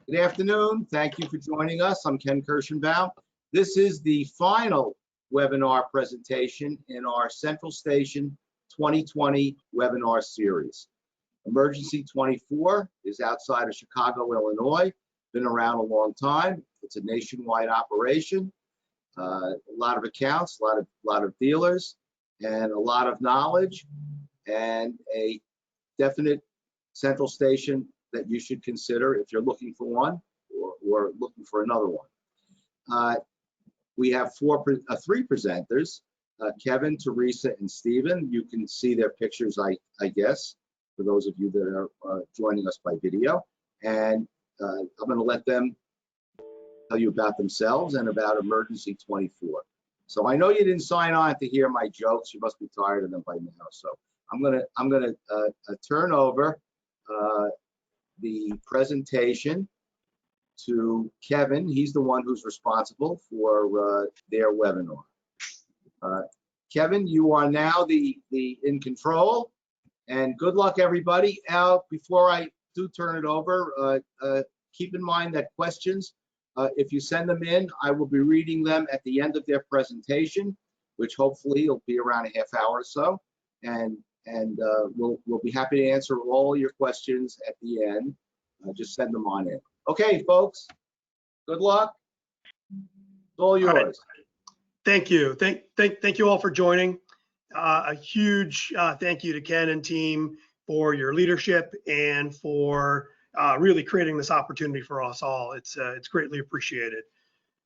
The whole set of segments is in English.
Good afternoon. Thank you for joining us. I'm Ken Kirschenbaum. This is the final webinar presentation in our Central Station 2020 webinar series. Emergency24 is outside of Chicago, Illinois. Been around a long time. It's a nationwide operation. A lot of accounts, a lot of dealers, and a lot of knowledge, and a definite central station that you should consider if you're looking for one or looking for another one. We have three presenters, Kevin, Teresa, and Stephen. You can see their pictures, I guess, for those of you that are joining us by video. And I'm going to let them tell you about themselves and about Emergency24. So I know you didn't sign on to hear my jokes. You must be tired of them by now. So I'm gonna turn over the presentation to Kevin. He's the one who's responsible for their webinar. Kevin, you are now in control, and good luck, everybody. Before I do turn it over, keep in mind that questions, if you send them in, I will be reading them at the end of their presentation, which hopefully will be around a half hour or so, and we'll be happy to answer all your questions at the end. Just send them on in. Okay, folks, good luck. It's all yours. All right. Thank you. Thank you all for joining. A huge thank you to Ken and team for your leadership and for really creating this opportunity for us all. It's greatly appreciated.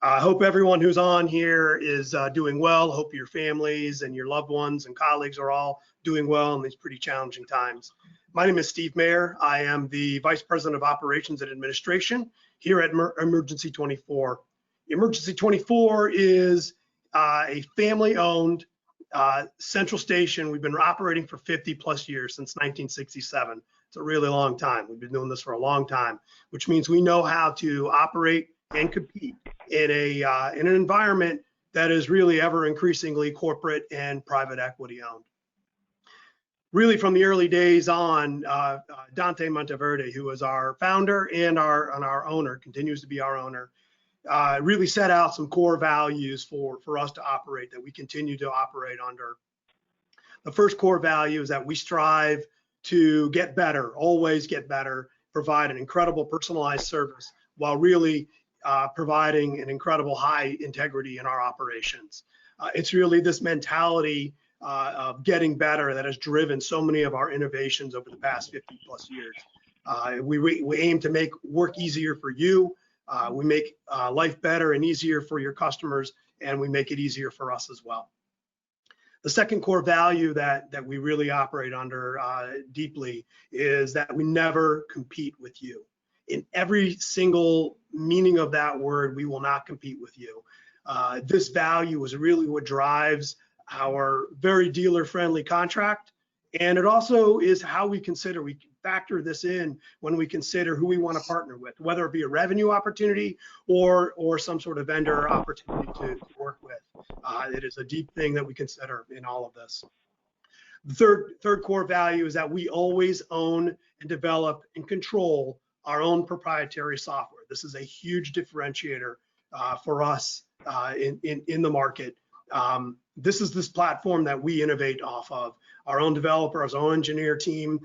I hope everyone who's on here is doing well. Hope your families and your loved ones and colleagues are all doing well in these pretty challenging times. My name is Steve Mayer. I am the Vice President of Operations and Administration here at Emergency24. Emergency24 is a family-owned central station. We've been operating for 50 plus years, since 1967. It's a really long time. We've been doing this for a long time, which means we know how to operate and compete in an environment that is really ever increasingly corporate and private equity owned. Really, from the early days on, Dante Monteverde, who was our founder and our owner, continues to be our owner, really set out some core values for us to operate, that we continue to operate under. The first core value is that we strive to get better, always get better, provide an incredible personalized service while really providing an incredible high integrity in our operations. It's really this mentality of getting better that has driven so many of our innovations over the past 50 plus years. We aim to make work easier for you. We make life better and easier for your customers, and we make it easier for us as well. The second core value that we really operate under deeply is that we never compete with you. In every single meaning of that word, we will not compete with you. This value is really what drives our very dealer-friendly contract, and it also is how we factor this in when we consider who we want to partner with, whether it be a revenue opportunity or some sort of vendor opportunity to work with. It is a deep thing that we consider in all of this. The third core value is that we always own and develop and control our own proprietary software. This is a huge differentiator for us in the market. This is this platform that we innovate off of. Our own developer, our own engineer team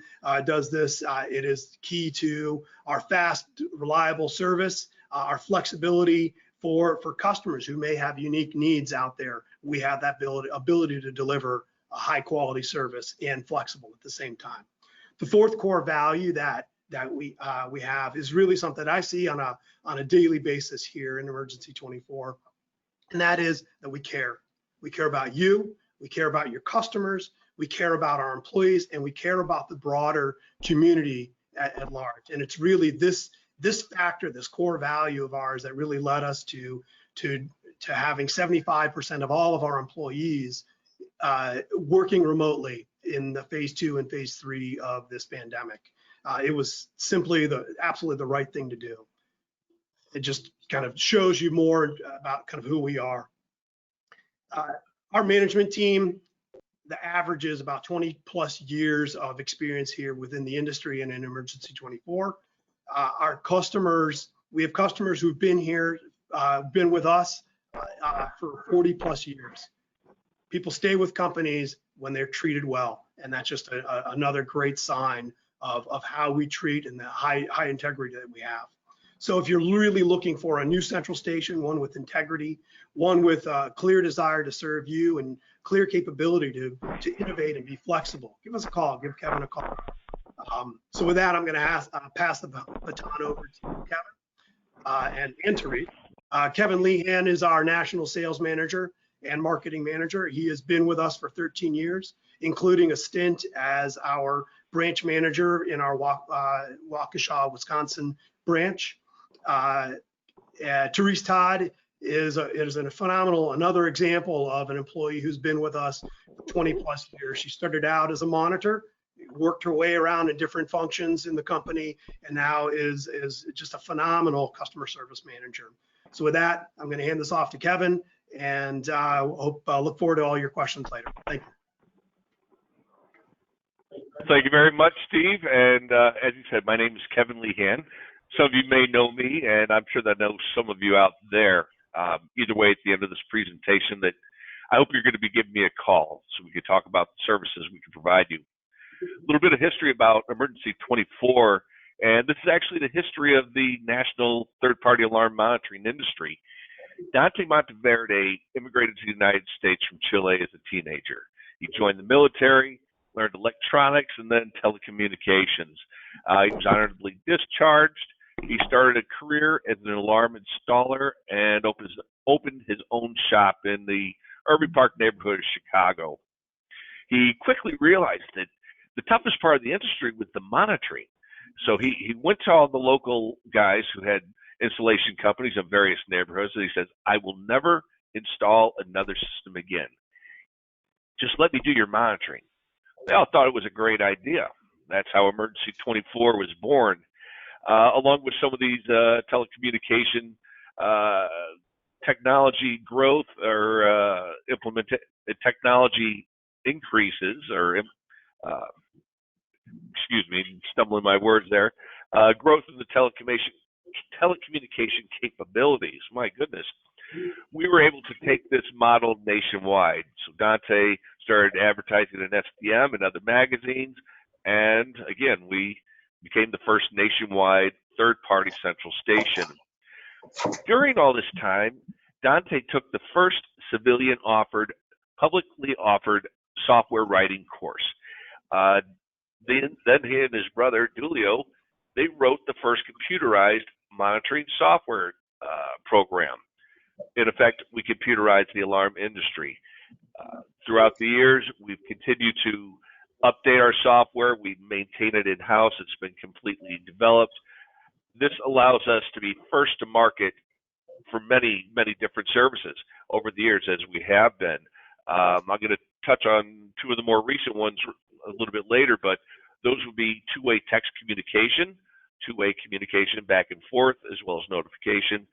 does this. It is key to our fast, reliable service, our flexibility for customers who may have unique needs out there. We have that ability to deliver a high quality service and flexible at the same time. The fourth core value that we have is really something I see on a daily basis here in Emergency24, and that is that we care. We care about you, we care about your customers, we care about our employees, and we care about the broader community at large. And it's really this factor, this core value of ours, that really led us to having 75% of all of our employees working remotely in the phase 2 and phase 3 of this pandemic. It was simply absolutely the right thing to do. It just kind of shows you more about kind of who we are. Our management team, the average is about 20 plus years of experience here within the industry and in Emergency24. Our customers We have customers who've been here, been with us for 40 plus years. People stay with companies when they're treated well, and that's just another great sign of how we treat and the high integrity that we have. So if you're really looking for a new central station, one with integrity, one with a clear desire to serve you and clear capability to innovate and be flexible, give us a call, give Kevin a call. So with that, I'm going to pass the baton over to Kevin and to Reed. Kevin Lehan is our National Sales Manager and Marketing Manager. He has been with us for 13 years, including a stint as our branch manager in our Waukesha, Wisconsin branch. Therese Todd is a phenomenal, another example of an employee who's been with us for 20 plus years. She started out as a monitor, worked her way around in different functions in the company, and now is just a phenomenal customer service manager. So with that, I'm going to hand this off to Kevin, and look forward to all your questions later. Thank you. Thank you very much, Steve. And as you said, my name is Kevin Lehan. Some of you may know me, and I'm sure that I know some of you out there. Either way, at the end of this presentation, that I hope you're going to be giving me a call so we can talk about the services we can provide you. A little bit of history about Emergency24, and this is actually the history of the national third-party alarm monitoring industry. Dante Monteverde immigrated to the United States from Chile as a teenager. He joined the military, learned electronics, and then telecommunications. He was honorably discharged. He started a career as an alarm installer and opened his own shop in the Irving Park neighborhood of Chicago. He quickly realized that the toughest part of the industry was the monitoring. So he went to all the local guys who had installation companies in various neighborhoods, and he says, I will never install another system again. Just let me do your monitoring. They all thought it was a great idea. That's how Emergency24 was born, along with some of these telecommunication technology growth or technology increases, or excuse me, stumbling my words there, growth in the telecommunication capabilities. My goodness. We were able to take this model nationwide. So Dante started advertising in SDM and other magazines, and again, we became the first nationwide third-party central station. During all this time, Dante took the first civilian publicly offered software writing course. Then he and his brother, Dulio, they wrote the first computerized monitoring software program. In effect, we computerized the alarm industry. Throughout the years, we've continued to update our software. We maintain it in-house. It's been completely developed. This allows us to be first to market for many, many different services over the years, as we have been. I'm going to touch on two of the more recent ones a little bit later, but those would be two-way text communication, two-way communication back and forth, as well as notification,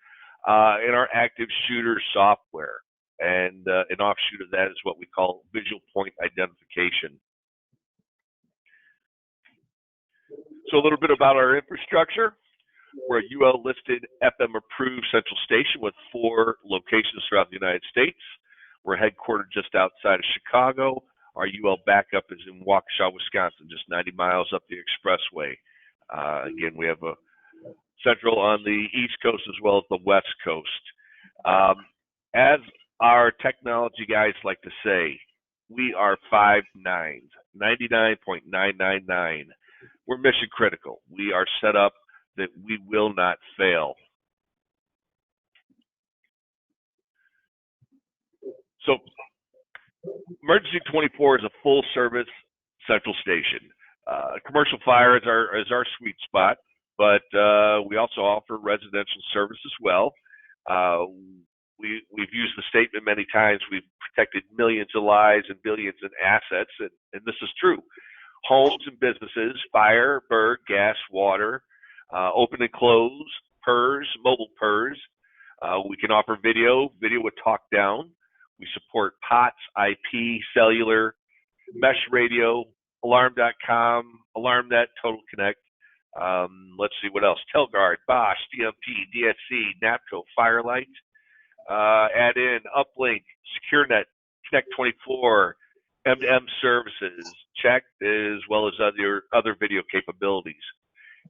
and our active shooter software. And an offshoot of that is what we call visual point identification. So a little bit about our infrastructure. We're a UL listed FM approved central station with 4 locations throughout the United States. We're headquartered just outside of Chicago. Our UL backup is in Waukesha, Wisconsin, just 90 miles up the expressway. Again, we have a central on the East Coast as well as the West Coast. As our technology guys like to say, we are 5 nines, 99.999. We're mission critical. We are set up that we will not fail. So Emergency24 is a full service central station. Commercial fire is our sweet spot, but we also offer residential service as well. We've used the statement many times, we've protected millions of lives and billions in assets, and this is true. Homes and businesses, fire, bird, gas, water, open and close, PERS, mobile PERS. We can offer video with talk down. We support POTS, IP, cellular, mesh radio, alarm.com, AlarmNet, Total Connect. Let's see what else. Telguard, Bosch, DMP, DSC, NAPCO, Firelight. Add in Uplink, SecureNet, Connect24, M2M services, checked, as well as other video capabilities.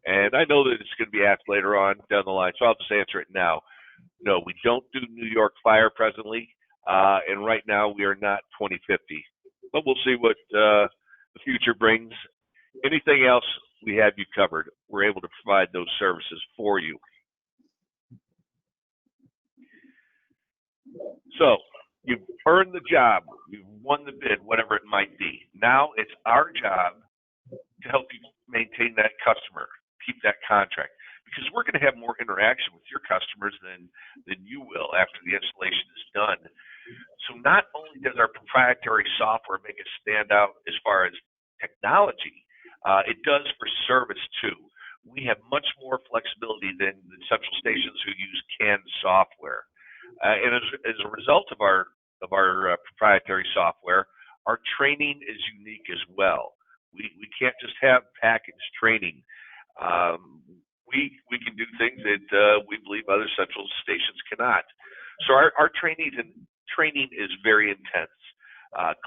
And I know that it's going to be asked later on down the line, so I'll just answer it now. No, we don't do New York Fire presently, and right now we are not 2050. But we'll see what the future brings. Anything else, we have you covered. We're able to provide those services for you. So you've earned the job, you've won the bid, whatever it might be. Now it's our job to help you maintain that customer, keep that contract, because we're going to have more interaction with your customers than you will after the installation is done. So not only does our proprietary software make us stand out as far as technology, it does for service too. We have much more flexibility than the central stations who use canned software. And as a result of our proprietary software, our training is unique as well. We can't just have packaged training. We can do things that we believe other central stations cannot. So our training is very intense.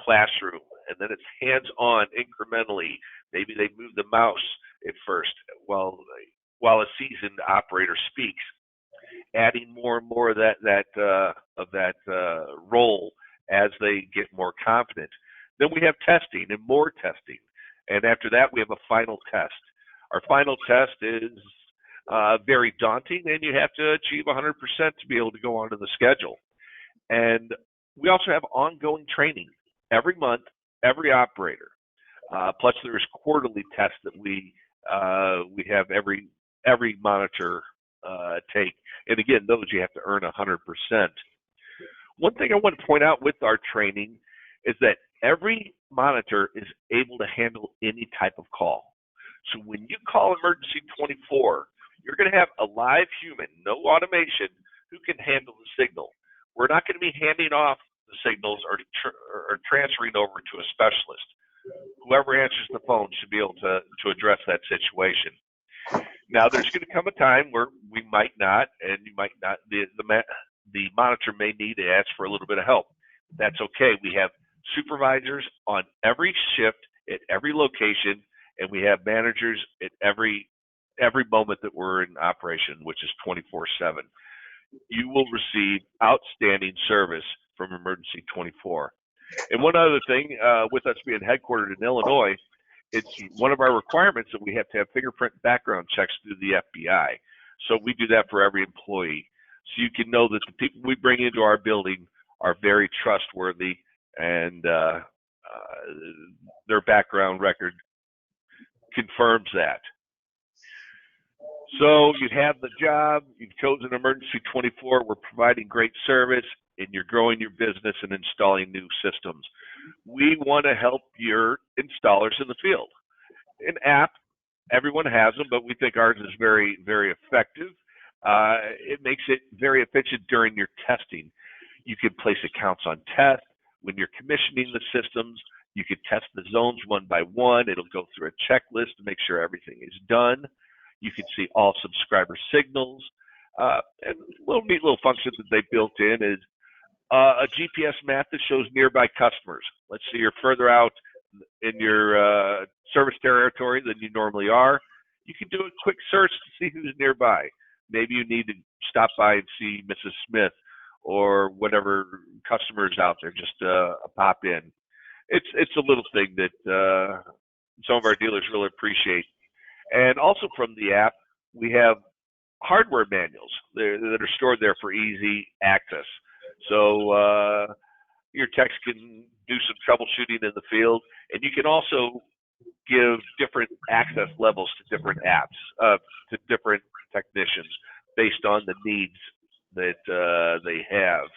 Classroom, and then it's hands-on incrementally. Maybe they move the mouse at first while a seasoned operator speaks, adding more and more of that role as they get more confident. Then we have testing and more testing, and after that we have a final test. Our final test is very daunting, and you have to achieve 100% to be able to go onto the schedule. And we also have ongoing training every month, every operator. Plus, there's quarterly tests that we have every monitor take. And again, those you have to earn 100%. One thing I want to point out with our training is that every monitor is able to handle any type of call. So when you call Emergency24, you're going to have a live human, no automation, who can handle the signal. We're not going to be handing off the signals or transferring over to a specialist. Whoever answers the phone should be able to address that situation. Now, there's going to come a time where we might not, and you might not, the monitor may need to ask for a little bit of help. That's okay. We have supervisors on every shift at every location, and we have managers at every moment that we're in operation, which is 24/7. You will receive outstanding service from Emergency24. And one other thing, with us being headquartered in Illinois, it's one of our requirements that we have to have fingerprint background checks through the FBI. So we do that for every employee. So you can know that the people we bring into our building are very trustworthy, and their background record confirms that. So you have the job, you've chosen Emergency24, we're providing great service, and you're growing your business and installing new systems. We want to help your installers in the field. An app, everyone has them, but we think ours is very, very effective. It makes it very efficient during your testing. You can place accounts on test. When you're commissioning the systems, you can test the zones one by one. It'll go through a checklist to make sure everything is done. You can see all subscriber signals. And a neat little function that they built in is a GPS map that shows nearby customers. Let's say you're further out in your service territory than you normally are. You can do a quick search to see who's nearby. Maybe you need to stop by and see Mrs. Smith or whatever customer is out there, just a pop in. It's a little thing that some of our dealers really appreciate. And also from the app, we have hardware manuals that are stored there for easy access. So your techs can do some troubleshooting in the field, and you can also give different access levels to different apps, to different technicians based on the needs that they have.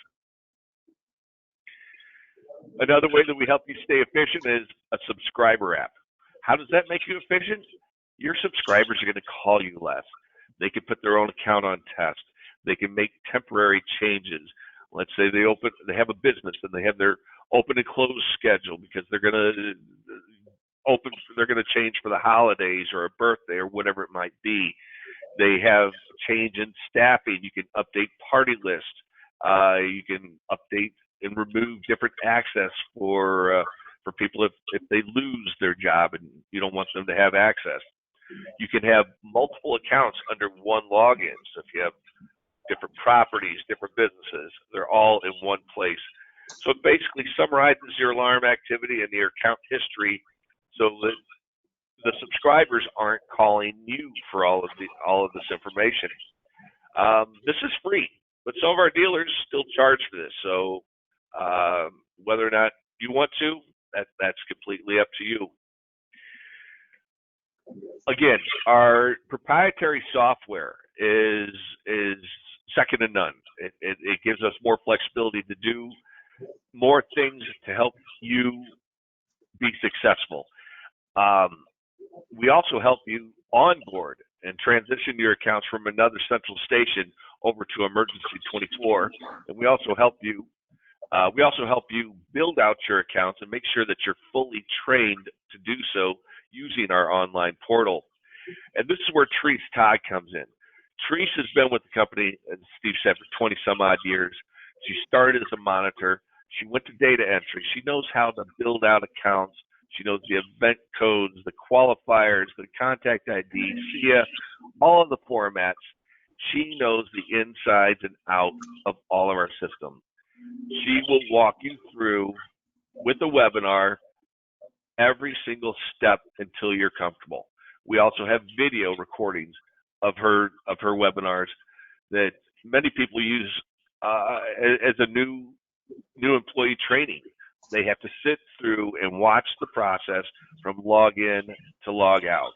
Another way that we help you stay efficient is a subscriber app. How does that make you efficient? Your subscribers are going to call you less. They can put their own account on test. They can make temporary changes. Let's say they have a business and they have their open and close schedule because they're going to open, they're going to change for the holidays or a birthday or whatever it might be. They have change in staffing. You can update party lists. You can update and remove different access for people if they lose their job and you don't want them to have access. You can have multiple accounts under one login. So if you have different properties, different businesses, they're all in one place. So it basically summarizes your alarm activity and your account history so that the subscribers aren't calling you for all of this information. This is free, but some of our dealers still charge for this. So whether or not you want to, that's completely up to you. Again, our proprietary software is second to none. It gives us more flexibility to do more things to help you be successful. We also help you onboard and transition your accounts from another central station over to Emergency24, and we also help you build out your accounts and make sure that you're fully trained to do so using our online portal. And this is where Therese Todd comes in. Therese has been with the company, as Steve said, for 20 some odd years. She started as a monitor. She went to data entry. She knows how to build out accounts. She knows the event codes, the qualifiers, the contact ID, SIA, all of the formats. She knows the insides and outs of all of our systems. She will walk you through with a webinar every single step until you're comfortable. We also have video recordings of her webinars that many people use as a new employee training. They have to sit through and watch the process from log in to log out.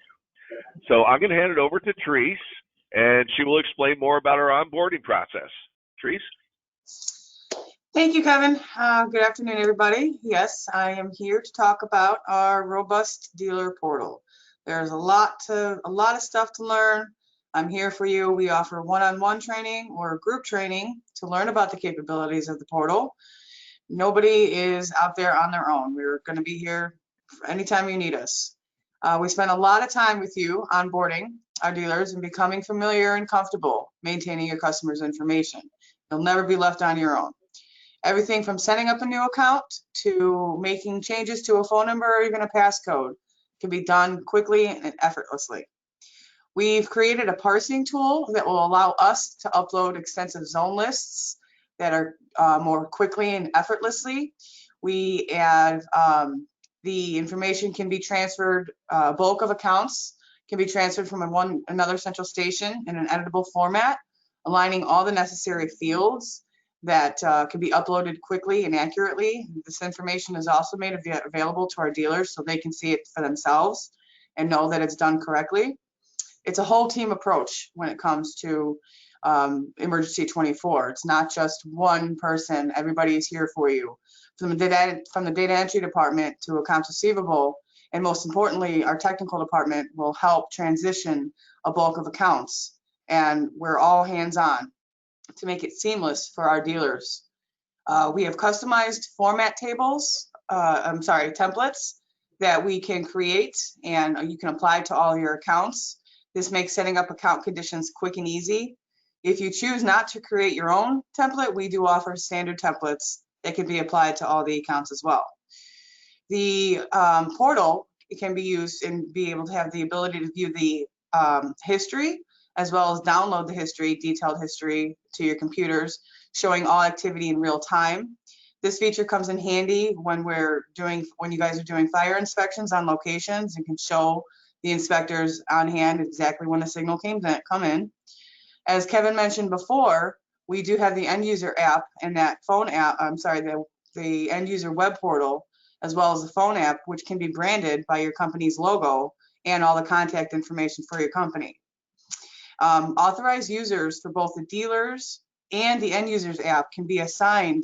So I'm going to hand it over to Therese, and she will explain more about our onboarding process. Therese? Thank you, Kevin. Good afternoon, everybody. Yes, I am here to talk about our robust dealer portal. There's a lot of stuff to learn. I'm here for you. We offer one-on-one training or group training to learn about the capabilities of the portal. Nobody is out there on their own. We're going to be here anytime you need us. We spend a lot of time with you onboarding our dealers and becoming familiar and comfortable maintaining your customers' information. You'll never be left on your own. Everything from setting up a new account to making changes to a phone number or even a passcode can be done quickly and effortlessly. We've created a parsing tool that will allow us to upload extensive zone lists that are more quickly and effortlessly. We add the information can be transferred, bulk of accounts can be transferred from another central station in an editable format, aligning all the necessary fields that can be uploaded quickly and accurately. This information is also made available to our dealers so they can see it for themselves and know that it's done correctly. It's a whole team approach when it comes to Emergency24. It's not just one person. Everybody is here for you. From the data entry department to accounts receivable, and most importantly, our technical department will help transition a bulk of accounts. And we're all hands-on to make it seamless for our dealers. We have customized format templates that we can create and you can apply to all your accounts. This makes setting up account conditions quick and easy. If you choose not to create your own template, we do offer standard templates that can be applied to all the accounts as well. The portal can be used and be able to have the ability to view the history, as well as download the detailed history to your computers, showing all activity in real time. This feature comes in handy when you guys are doing fire inspections on locations and can show the inspectors on hand exactly when the signal come in. As Kevin mentioned before, we do have the end user app and that phone app, the end user web portal, as well as the phone app, which can be branded by your company's logo and all the contact information for your company. Authorized users for both the dealers and the end users app can be assigned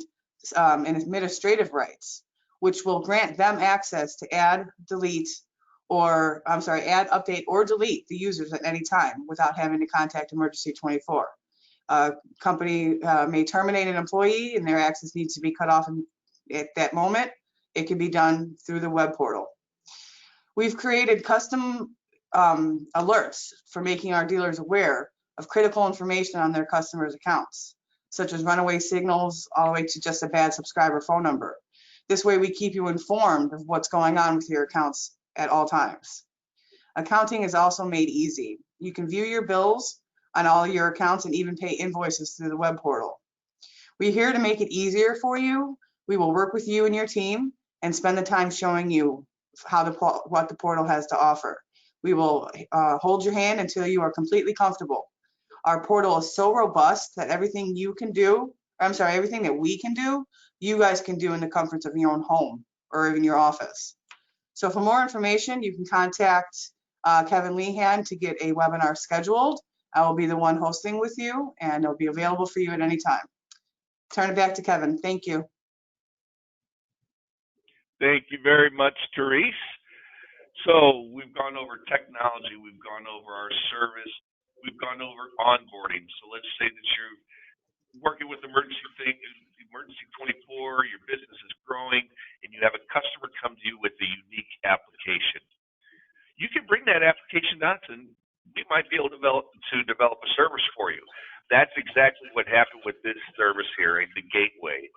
an administrative rights, which will grant them access to add, update, or delete the users at any time without having to contact Emergency24. A company may terminate an employee and their access needs to be cut off at that moment. It can be done through the web portal. We've created custom alerts for making our dealers aware of critical information on their customers' accounts, such as runaway signals all the way to just a bad subscriber phone number. This way we keep you informed of what's going on with your accounts at all times. Accounting is also made easy. You can view your bills on all your accounts and even pay invoices through the web portal. We're here to make it easier for you. We will work with you and your team and spend the time showing you what the portal has to offer. We will hold your hand until you are completely comfortable. Our portal is so robust that everything that we can do, you guys can do in the comforts of your own home or even your office. So for more information, you can contact Kevin Lehan to get a webinar scheduled. I will be the one hosting with you, and it'll be available for you at any time. Turn it back to Kevin. Thank you. Thank you very much, Therese. So we've gone over technology, we've gone over our service, we've gone over onboarding. So let's say that you're working with Emergency24, your business is growing, and you have a customer come to you with a unique application. You can bring that application to us, and we might be able to develop a service for you. That's exactly what happened with this service here in the gateway.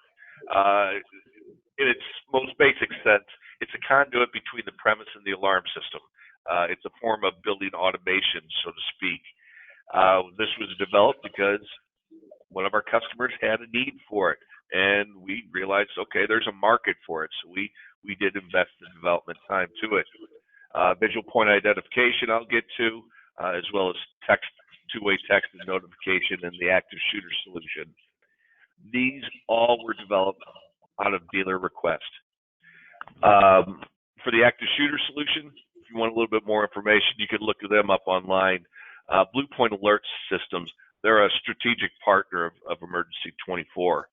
In its most basic sense, it's a conduit between the premise and the alarm system. It's a form of building automation, so to speak. This was developed because one of our customers had a need for it, and we realized, okay, there's a market for it, so we did invest in development time to it. Visual point identification I'll get to, as well as two-way text and notification, and the active shooter solution. These all were developed out of dealer request. For the active shooter solution, if you want a little bit more information, you can look them up online. Blue Point Alert Systems, they're a strategic partner of Emergency24.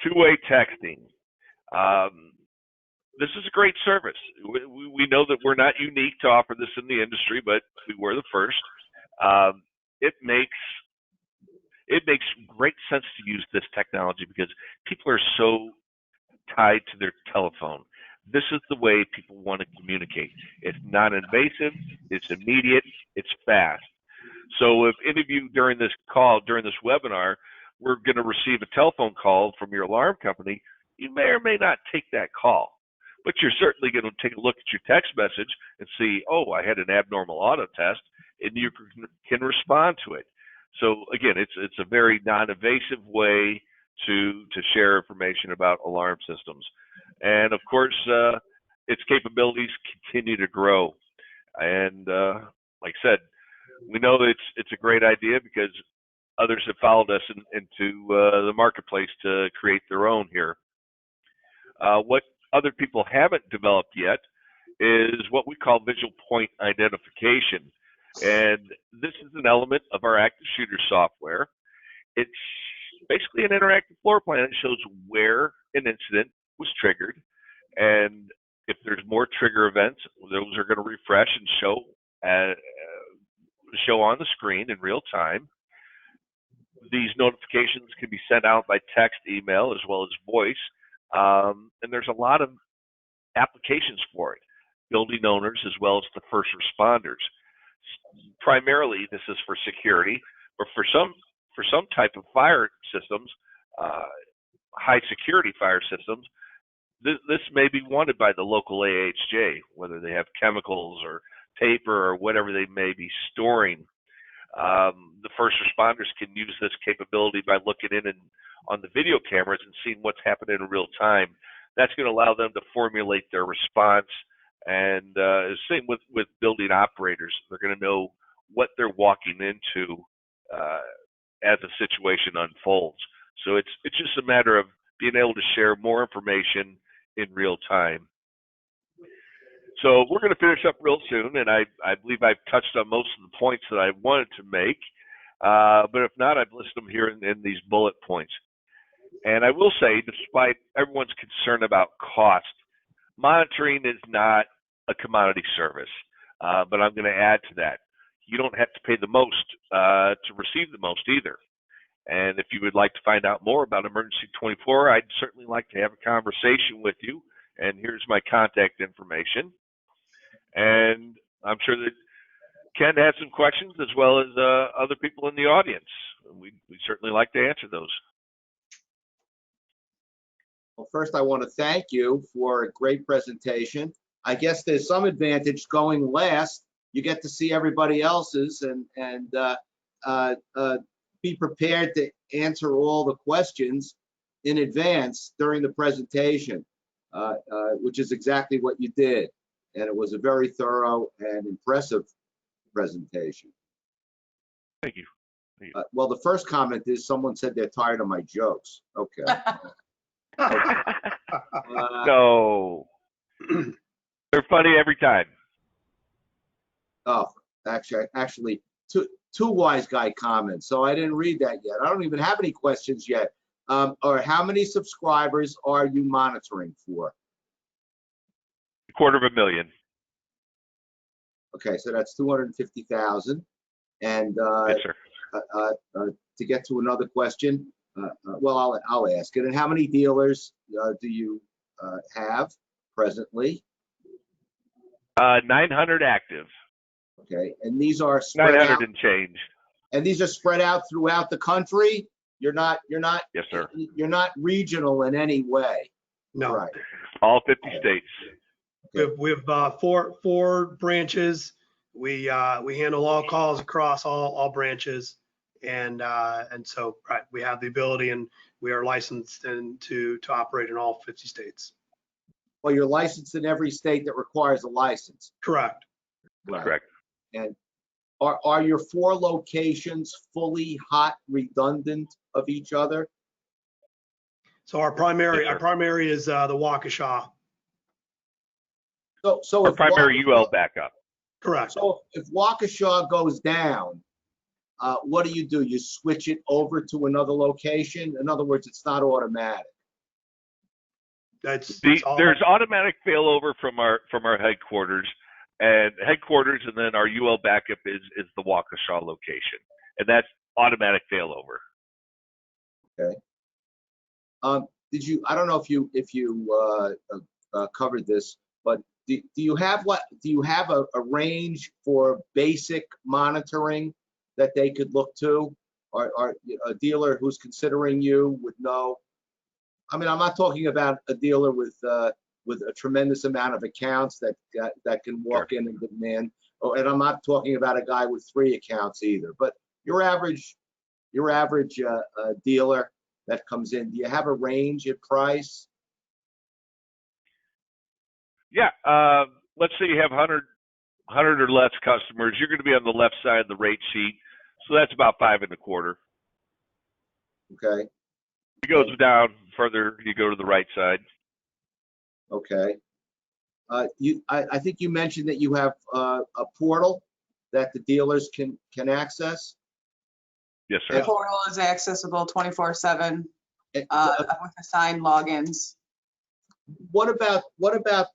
Two-way texting. This is a great service. We know that we're not unique to offer this in the industry, but we were the first. It makes great sense to use this technology because people are so tied to their telephone. This is the way people want to communicate. It's non-invasive, it's immediate, it's fast. So if any of you during this webinar, we're going to receive a telephone call from your alarm company, you may or may not take that call. But you're certainly going to take a look at your text message and see, oh, I had an abnormal auto test, and you can respond to it. So again, it's a very non-invasive way to share information about alarm systems. And of course, its capabilities continue to grow. And like I said, we know that it's a great idea because others have followed us into the marketplace to create their own here. What other people haven't developed yet is what we call visual point identification. And this is an element of our active shooter software. It's basically an interactive floor plan that shows where an incident was triggered. And if there's more trigger events, those are going to refresh and show on the screen in real time. These notifications can be sent out by text, email, as well as voice. And there's a lot of applications for it, building owners as well as the first responders. Primarily, this is for security, but for some type of fire systems, high security fire systems, this may be wanted by the local AHJ, whether they have chemicals or paper or whatever they may be storing. The first responders can use this capability by looking in on the video cameras and seeing what's happening in real time. That's going to allow them to formulate their response. And same with building operators. They're going to know what they're walking into as the situation unfolds. So it's just a matter of being able to share more information in real time. So we're going to finish up real soon, and I believe I've touched on most of the points that I wanted to make. But if not, I've listed them here in these bullet points. And I will say, despite everyone's concern about cost, monitoring is not a commodity service, but I'm going to add to that. You don't have to pay the most to receive the most either. And if you would like to find out more about Emergency24, I'd certainly like to have a conversation with you. And here's my contact information. And I'm sure that Ken has some questions as well as other people in the audience. We'd certainly like to answer those. Well, first, I want to thank you for a great presentation. I guess there's some advantage going last. You get to see everybody else's and be prepared to answer all the questions in advance during the presentation, which is exactly what you did. And it was a very thorough and impressive presentation. Thank you. Well, the first comment is someone said they're tired of my jokes. Okay. No. They're funny every time. Oh, actually, two wise guy comments. So I didn't read that yet. I don't even have any questions yet. Or how many subscribers are you monitoring for? 250,000. Okay, so that's 250,000. And Yes, sir. to get to another question, well, I'll ask it. And how many dealers do you have presently? 900 active. Okay, and these are spread 900 out. and change. And these are spread out throughout the country. You're not. Yes, sir. You're not regional in any way. No. Right. All 50 states. We have four branches. We handle all calls across all branches, and so right, we have the ability, and we are licensed and to operate in all 50 states. Well, you're licensed in every state that requires a license. Correct. Right. Correct. And are your 4 locations fully hot, redundant of each other? So our primary Yes, sir. is the Waukesha. So Our if primary Waukesha- UL backup. Correct. So if Waukesha goes down, what do? You switch it over to another location? In other words, it's not automatic. It's all There's automatic failover from our headquarters, and then our UL backup is the Waukesha location, and that's automatic failover. Okay. Did you? I don't know if you covered this, but do you have a range for basic monitoring that they could look to, or a dealer who's considering you would know? I mean, I'm not talking about a dealer with a tremendous amount of accounts that can walk in and demand, and I'm not talking about a guy with 3 accounts either. But your average dealer that comes in, do you have a range at price? Yeah. Let's say you have 100 or less customers. You're going to be on the left side of the rate sheet, so that's about 5.25. Okay. It goes down further. You go to the right side. Okay. I think you mentioned that you have a portal that the dealers can access. Yes, The sir. portal is accessible 24/7 Uh, with assigned logins. What about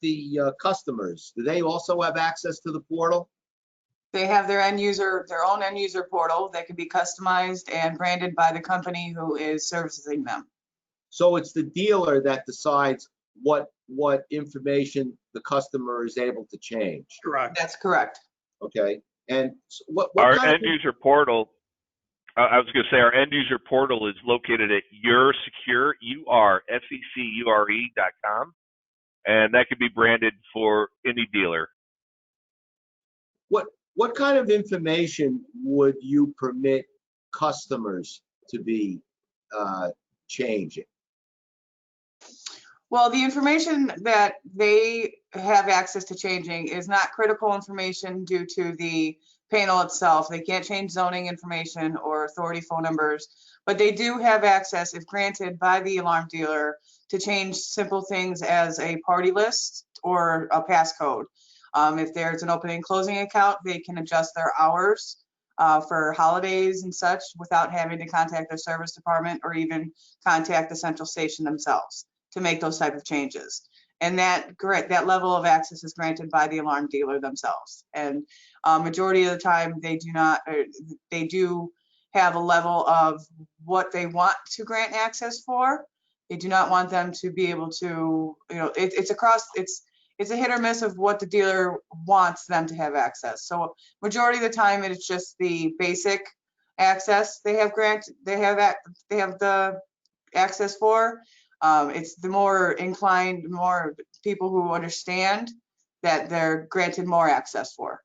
the customers? Do they also have access to the portal? They have their own end user portal that can be customized and branded by the company who is servicing them. So it's the dealer that decides what information the customer is able to change. correct. That's correct. Okay. And what Our kind end user portal, I was going to say, our end user portal is located at YourSecure, URSECURE.com, and that can be branded for any dealer. what kind of information would you permit customers to be changing? Well, the information that they have access to changing is not critical information due to the panel itself. They can't change zoning information or authority phone numbers, but they do have access, if granted by the alarm dealer, to change simple things as a party list or a passcode. If there's an opening and closing account, they can adjust their hours for holidays and such without having to contact their service department or even contact the central station themselves to make those type of changes. And that level of access is granted by the alarm dealer themselves. And majority of the time they do not, they do have a level of what they want to grant access for. They do not want them to be able to, it's it's a hit or miss of what the dealer wants them to have access. So majority of the time, it's just the basic access they have the access for. It's the more inclined, more people who understand that they're granted more access for.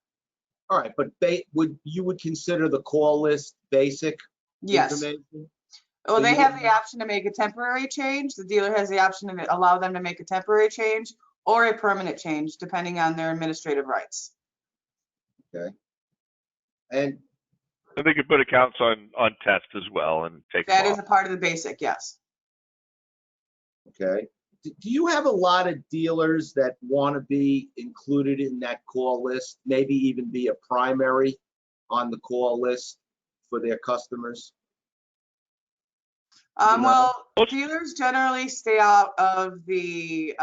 All right, but you would consider the call list basic Yes. information? Well, So they you have wouldn't- the option to make a temporary change. The dealer has the option to allow them to make a temporary change or a permanent change, depending on their administrative rights. And And they could put accounts on test as well and take them That is off. a part of the basic, yes. okay, do you have a lot of dealers that want to be included in that call list? Maybe even be a primary on the call list for their customers? You know? Well, dealers generally stay out of the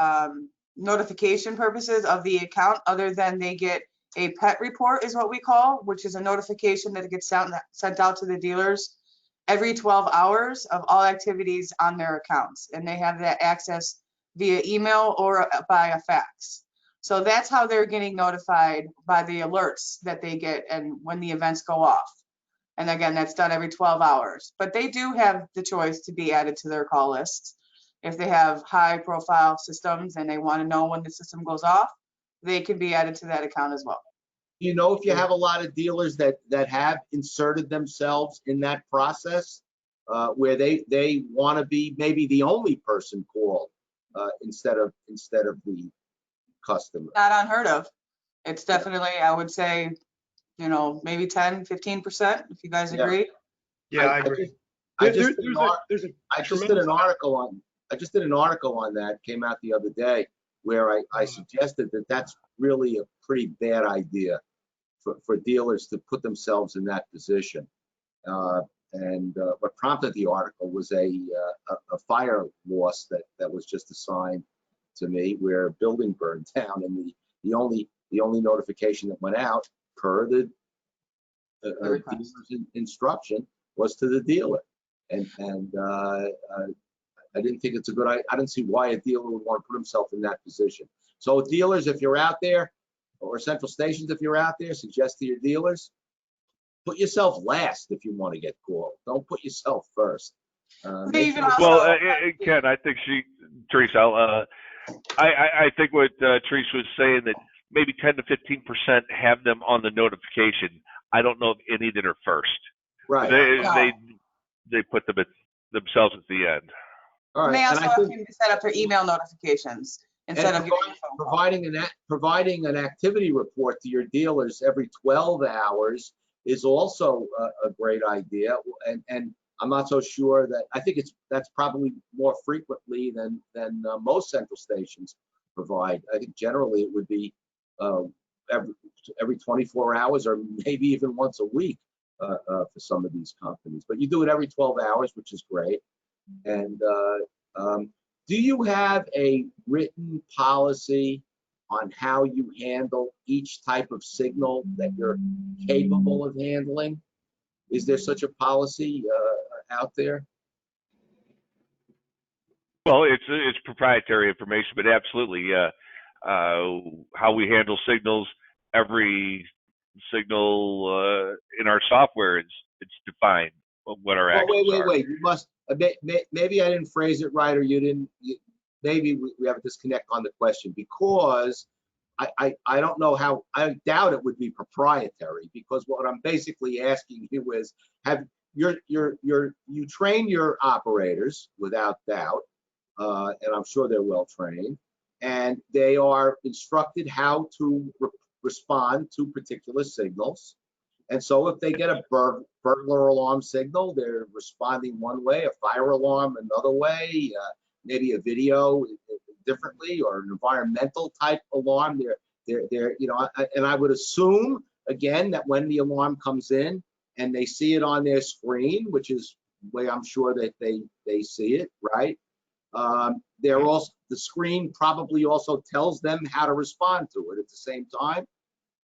notification purposes of the account, other than they get a pet report is what we call, which is a notification that gets sent out to the dealers every 12 hours of all activities on their accounts. And they have that access via email or by a fax. So that's how they're getting notified by the alerts that they get and when the events go off. And again, that's done every 12 hours. But they do have the choice to be added to their call lists. If they have high profile systems and they want to know when the system goes off, they can be added to that account as well. You know, if you have a lot of dealers that have inserted themselves in that process, where they want to be maybe the only person called instead of the customer. Not unheard of. It's definitely, I would say, maybe 10, 15%, if you guys Yeah. agree. Yeah, I agree. I just did There's a I just did tremendous- an article on that, came out the other day, where I suggested that that's really a pretty bad idea for dealers to put themselves in that position. And what prompted the article was a fire loss that was just assigned to me, where a building burned down, and the only notification that went out per the dealer's instruction was to the dealer. And I didn't think it's a good idea. I didn't see why a dealer would want to put himself in that position. So dealers, if you're out there, or central stations, if you're out there, suggest to your dealers, put yourself last if you want to get called. Don't put yourself first. Make sure- Well, Ken, I think Teresa, I think what Teresa was saying, that maybe 10 to 15% have them on the notification. I don't know of any that are first. Right. They put them themselves at the end. All And right. they And also I have think to set up their email notifications instead of getting a phone call. providing an activity report to your dealers every 12 hours is also a great idea. And I'm not so sure that, I think that's probably more frequently than most central stations provide. I think generally it would be every 24 hours or maybe even once a week for some of these companies. But you do it every 12 hours, which is great. And do you have a written policy on how you handle each type of signal that you're capable of handling? Is there such a policy out there? Well, it's proprietary information, but absolutely, how we handle signals, every signal in our software, it's defined what our actions are. Wait. You must. Maybe I didn't phrase it right, or you didn't. Maybe we have a disconnect on the question, because I don't know how. I doubt it would be proprietary, because what I'm basically asking you is, have you train your operators without doubt, and I'm sure they're well trained, and they are instructed how to respond to particular signals. And so if they get a burglar alarm signal, they're responding one way, a fire alarm another way, maybe a video differently, or an environmental type alarm. They're and I would assume, again, that when the alarm comes in and they see it on their screen, which is the way I'm sure that they see it, right? They're also, the screen probably also tells them how to respond to it at the same time.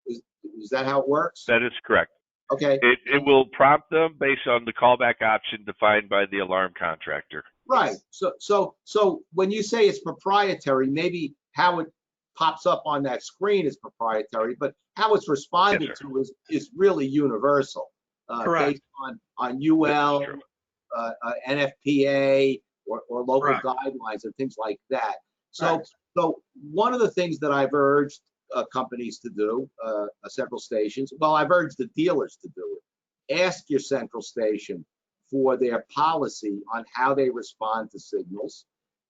Is that how it works? That is correct. Okay. It will prompt them based on the callback option defined by the alarm contractor. Right. So when you say it's proprietary, maybe how it pops up on that screen is proprietary, but how it's responded Yes, to is really universal, Correct. based on UL, This is true. NFPA, or local Correct. guidelines and things like that. Correct. So one of the things that I've urged companies to do, central stations, well, I've urged the dealers to do it. Ask your central station for their policy on how they respond to signals,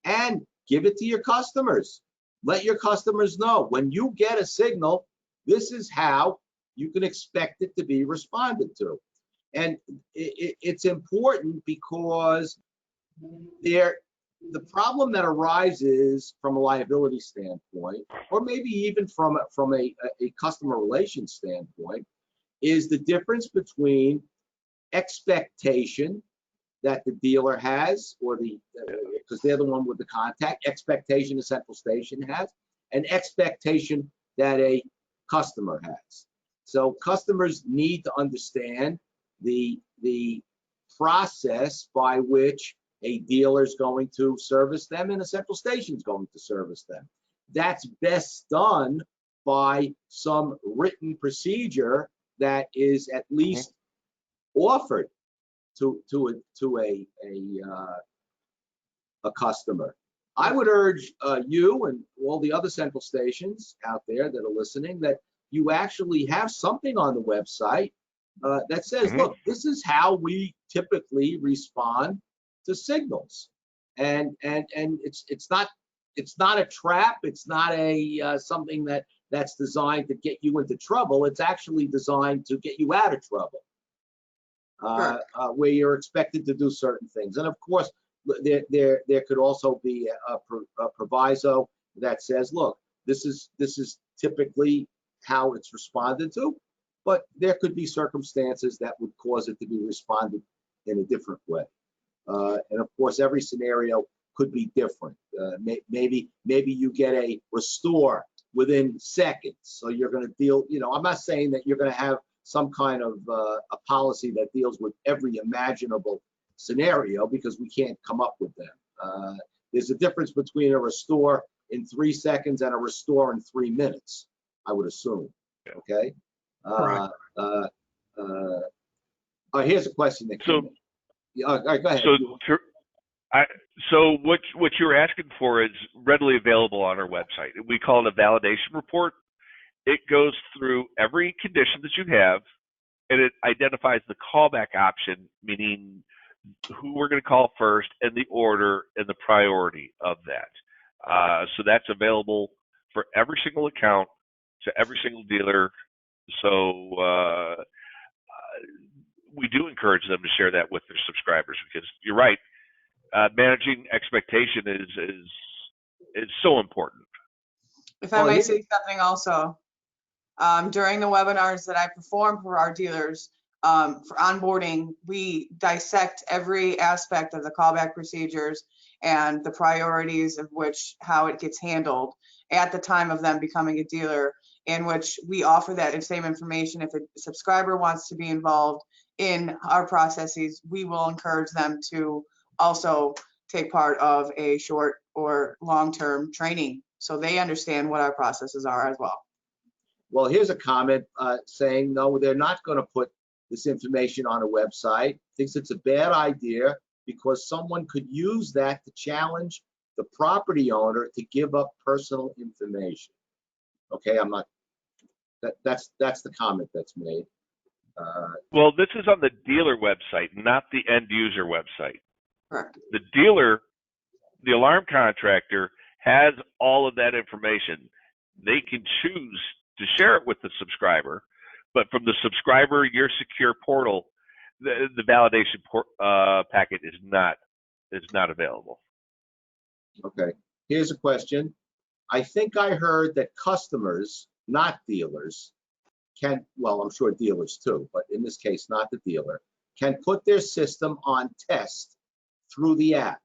and give it to your customers. Let your customers know when you get a signal, this is how you can expect it to be responded to. And it's important because the problem that arises from a liability standpoint, or maybe even from a customer relations standpoint, is the difference between expectation that the dealer has, or because they're the one with the contact, expectation the central station has, and expectation that a customer has. So customers need to understand the process by which a dealer is going to service them and a central station is going to service them. That's best done by some written procedure that is at least offered to a customer. I would urge you and all the other central stations out there that are listening that you actually have something on the website that says, look, this is how we typically respond to signals, and it's not a trap. It's not a something that's designed to get you into trouble. It's actually designed to get you out of trouble, where you're expected to do certain things. And of course, there could also be a proviso that says, look, this is typically how it's responded to, but there could be circumstances that would cause it to be responded in a different way. And of course, every scenario could be different. Maybe you get a restore within seconds, so you're going to deal. I'm not saying that you're going to have some kind of a policy that deals with every imaginable scenario, because we can't come up with them. There's a difference between a restore in 3 seconds and a restore in 3 minutes, I would assume. Okay. Here's a question that came in. All right, go ahead. So what you're asking for is readily available on our website. We call it a validation report. It goes through every condition that you have, and it identifies the callback option, meaning who we're going to call first, and the order and the priority of that. So that's available for every single account to every single dealer. So we do encourage them to share that with their subscribers, because you're right, managing expectation is so important. If I may say something also, during the webinars that I perform for our dealers, for onboarding, we dissect every aspect of the callback procedures and the priorities of how it gets handled at the time of them becoming a dealer, in which we offer that same information. If a subscriber wants to be involved in our processes, we will encourage them to also take part of a short or long-term training, so they understand what our processes are as well. Well, here's a comment saying, no, they're not going to put this information on a website. Thinks it's a bad idea because someone could use that to challenge the property owner to give up personal information. Okay, I'm not. That's the comment that's made. Well, this is on the dealer website, not the end user website. Correct. The dealer, the alarm contractor, has all of that information. They can choose to share it with the subscriber, but from the subscriber, your secure portal, the validation packet is not available. Okay, here's a question. I think I heard that customers, not dealers, can, well, I'm sure dealers too, but in this case, not the dealer, can put their system on test through the app.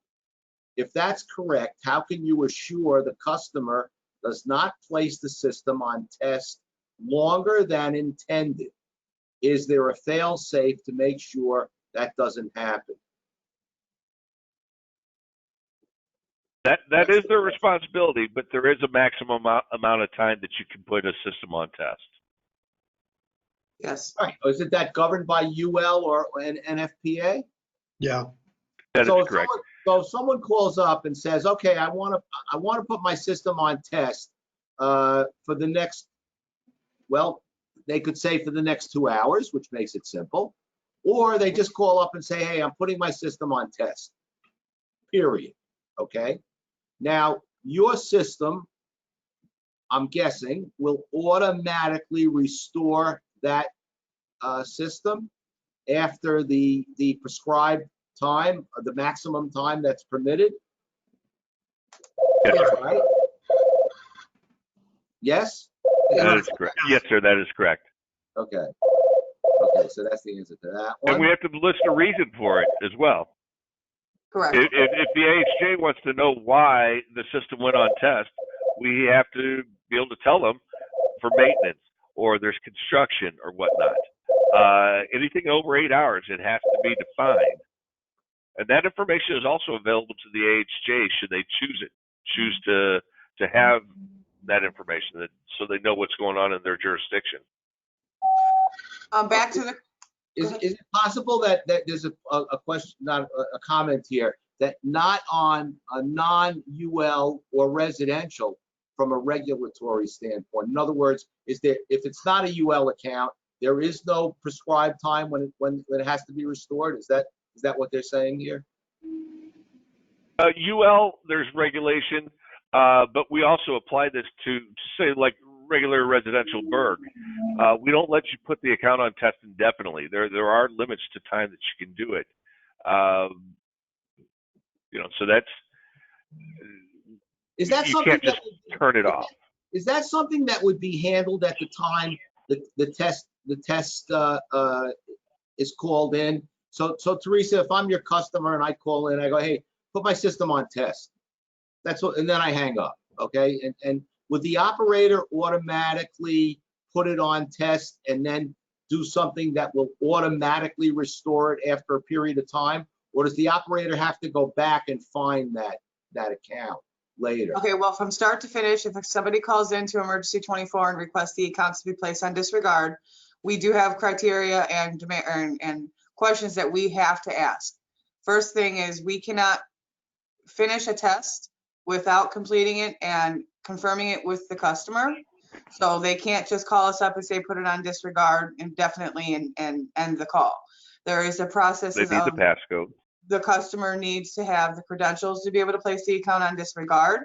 If that's correct, how can you assure the customer does not place the system on test longer than intended? Is there a fail-safe to make sure that doesn't happen? That is their responsibility, but there is a maximum amount of time that you can put a system on test. Yes. All right. Isn't that governed by UL or an NFPA? Yeah. That So is correct. if someone calls up and says, okay, I want to put my system on test for the next, well, they could say for the next 2 hours, which makes it simple, or they just call up and say, hey, I'm putting my system on test, period. Okay. Now, your system, I'm guessing, will automatically restore that system after the prescribed time, the maximum time that's permitted. Yes, sir. Right? Yes? That is correct. Yes, sir. That is correct. Okay. Okay, so that's the answer to that one. And we have to list a reason for it as well. Correct. If the AHJ wants to know why the system went on test, we have to be able to tell them for maintenance or there's construction or whatnot. Anything over 8 hours, it has to be defined. And that information is also available to the AHJ should they choose to have that information so they know what's going on in their jurisdiction. Back to the. Is it possible that there's a question, not a comment here, that not on a non-UL or residential from a regulatory standpoint? In other words, if it's not a UL account, there is no prescribed time when it has to be restored? Is that what they're saying here? UL, there's regulation, but we also apply this to say like regular residential burg. We don't let you put the account on test indefinitely. There are limits to time that you can do it. So that's Is that you something can't just turn it off. Is that something that would be handled at the time the test is called in? So Teresa, if I'm your customer and I call in, I go, hey, put my system on test. That's what, and then I hang up. Okay, and would the operator automatically put it on test and then do something that will automatically restore it after a period of time, or does the operator have to go back and find that account later? Okay, well, from start to finish, if somebody calls into Emergency24 and requests the accounts to be placed on disregard, we do have criteria and questions that we have to ask. First thing is we cannot finish a test without completing it and confirming it with the customer. So they can't just call us up and say, put it on disregard indefinitely and end the call. There is a process. They need the passcode. The customer needs to have the credentials to be able to place the account on disregard.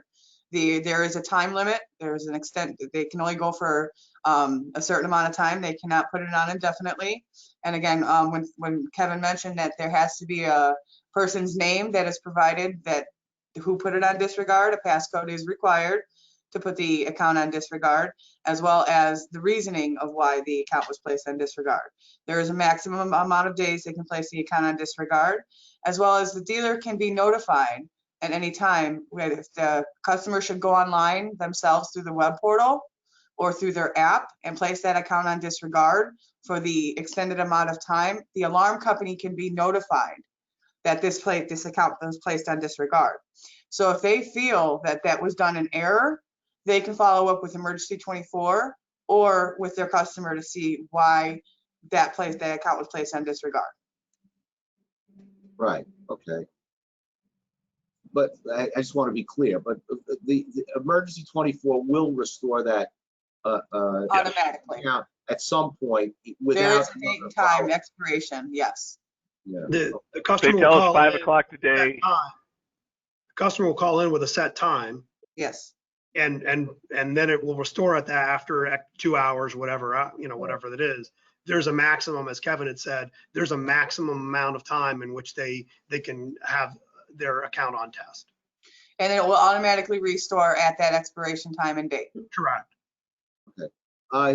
There is a time limit. There's an extent that they can only go for a certain amount of time. They cannot put it on indefinitely. And again, when Kevin mentioned that there has to be a person's name that is provided who put it on disregard, a passcode is required to put the account on disregard, as well as the reasoning of why the account was placed on disregard. There is a maximum amount of days they can place the account on disregard, as well as the dealer can be notified at any time if the customer should go online themselves through the web portal or through their app and place that account on disregard for the extended amount of time. The alarm company can be notified that this account was placed on disregard. So if they feel that was done in error, they can follow up with Emergency24 or with their customer to see why that account was placed on disregard. Right. Okay. But I just want to be clear. But the Emergency24 will restore that Automatically. account at some point without. There is a date and time expiration. Yes. Yeah. The They customer will tell us call 5 in o'clock with today. a set time. The customer will call in with a set time, Yes. and then it will restore at that after 2 hours, whatever, whatever it is. There's a maximum, as Kevin had said, there's a maximum amount of time in which they can have their account on test. And it will automatically restore at that expiration time and date. Correct. Okay.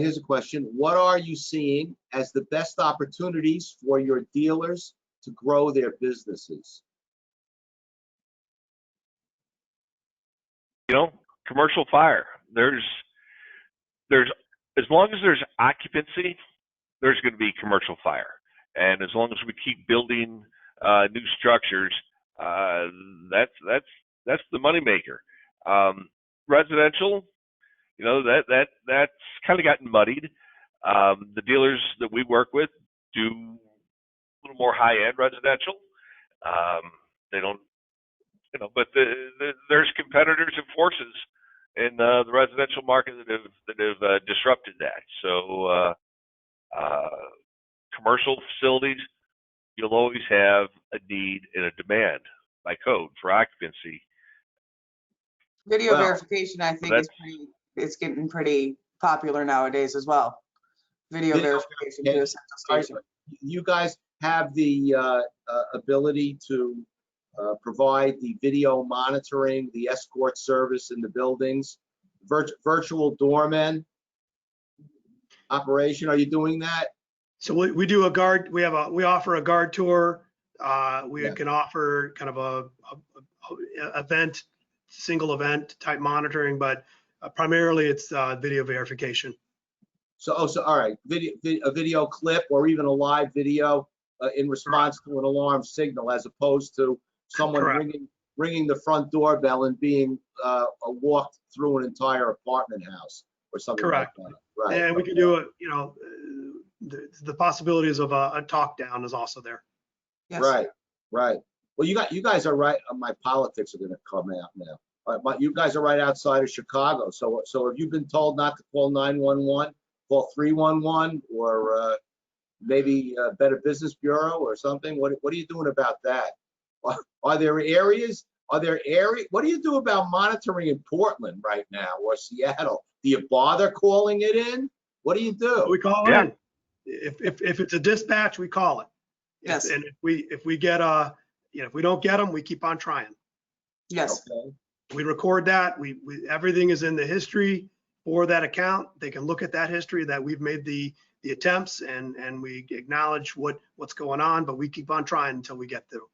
Here's a question. What are you seeing as the best opportunities for your dealers to grow their businesses? Commercial fire. There's as long as there's occupancy, there's going to be commercial fire, and as long as we keep building new structures, that's That's the moneymaker. Residential, you know, that's kind of gotten muddied. The dealers that we work with do a little more high-end residential. They don't, you know, but there's competitors and forces in the residential market that have disrupted that. So commercial facilities, you'll always have a need and a demand by code for occupancy. Video Well, verification, I think, it's getting pretty popular nowadays as well. Video verification to a central station. You guys have the ability to provide the video monitoring, the escort service in the buildings, virtual doorman operation. Are you doing that? So we do a guard. We offer a guard tour. We Yeah. can offer kind of a event, single event type monitoring, but primarily it's video verification. So all right, a video clip or even a live video in response to an alarm signal, as opposed to someone ringing the front doorbell and being walked through an entire apartment house or something Correct. like that. Right. And we can do it, you know, the possibilities of a talk down is also there. Yes. Right. Well, you guys are right. My politics are going to come out now. But you guys are right outside of Chicago. So have you been told not to call 911, call 311, or maybe Better Business Bureau or something? What are you doing about that? Are there areas? What do you do about monitoring in Portland right now or Seattle? Do you bother calling it in? What do you do? We call it in. If it's a dispatch, we call it. Yes. And if we get if we don't get them, we keep on trying. Yes. Okay. We record that. Everything is in the history for that account. They can look at that history that we've made the attempts, and we acknowledge what's going on, but we keep on trying until we get through.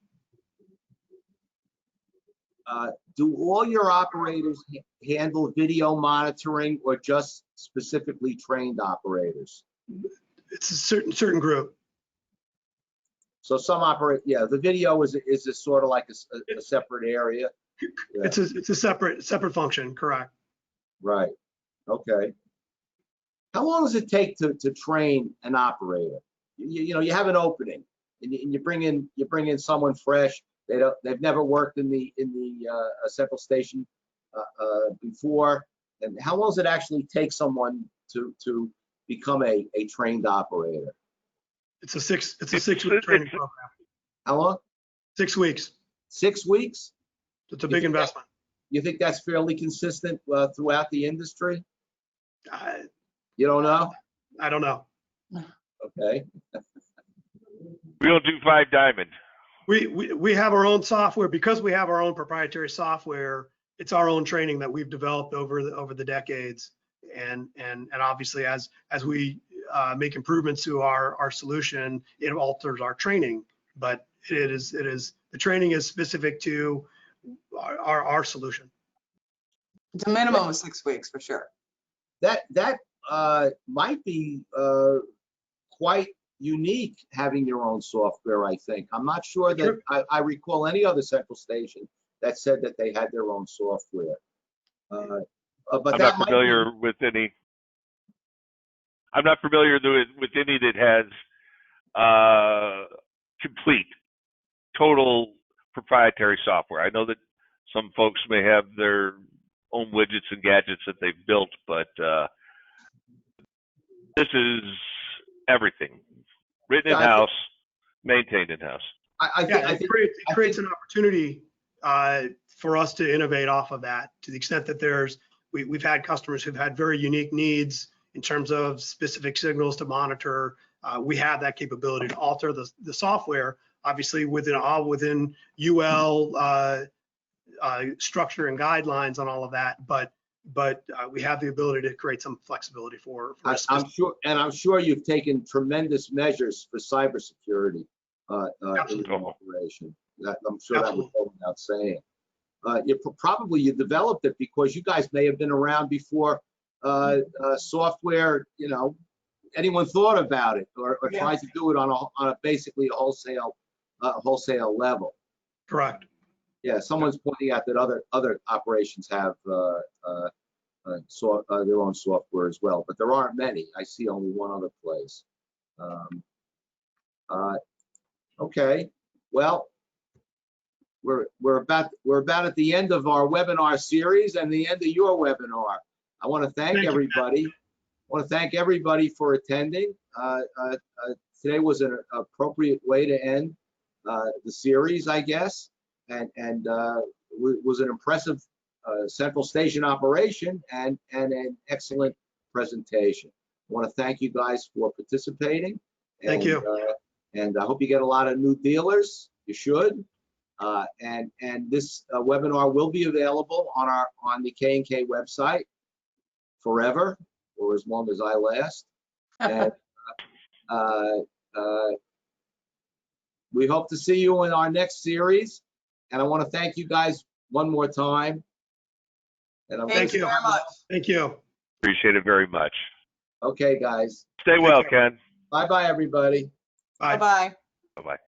Do all your operators handle video monitoring, or just specifically trained operators? It's a certain group. So some the video is a sort of like a separate area. Yeah. It's a separate function, correct? Right. Okay. How long does it take to train an operator? You know, you have an opening, and you bring in someone fresh. They've never worked in the central station before. And how long does it actually take someone to become a trained operator? It's a 6-week training program. How long? 6 weeks. 6 weeks? It's a big investment. You think that's fairly consistent throughout the industry? I You don't know? don't know. Okay. We don't do 5 Diamond. We have our own software. Because we have our own proprietary software, it's our own training that we've developed over the decades. And obviously as we make improvements to our solution, it alters our training. But the training is specific to our solution. It's a minimum of 6 weeks for sure. That might be quite unique, having your own software, I think. I'm not sure that I recall any other central station that said that they had their own software. But I'm not familiar with any. I'm not familiar with any that has complete, total proprietary software. I know that some folks may have their own widgets and gadgets that they've built, but this is everything written in-house, maintained in-house. It creates an opportunity for us to innovate off of that, to the extent that we've had customers who've had very unique needs in terms of specific signals to monitor. We have that capability to alter the software, obviously within UL structure and guidelines on all of that, but we have the ability to create some flexibility for I'm sure you've taken tremendous measures for cybersecurity in the operation. I'm sure that would go without saying. You developed it because you guys may have been around before software, anyone thought about it or tried to do it on a basically a wholesale level. Correct. Yeah, someone's pointing out that other operations have their own software as well, but there aren't many. I see only one other place. Okay, well, we're about at the end of our webinar series and the end of your webinar. I want to thank everybody. I want to thank everybody for attending. Today was an appropriate way to end the series, I guess, and was an impressive Central Station operation and an excellent presentation. I want to thank you guys for participating. Thank you. And I hope you get a lot of new dealers. You should. And this webinar will be available on the K&K website forever, or as long as I last. And we hope to see you in our next series. And I want to thank you guys one more time. And Thank you very much. Thank you. Appreciate it very much. Okay, guys. Stay well, Ken. Bye-bye, everybody. Bye. Bye-bye. Bye-bye.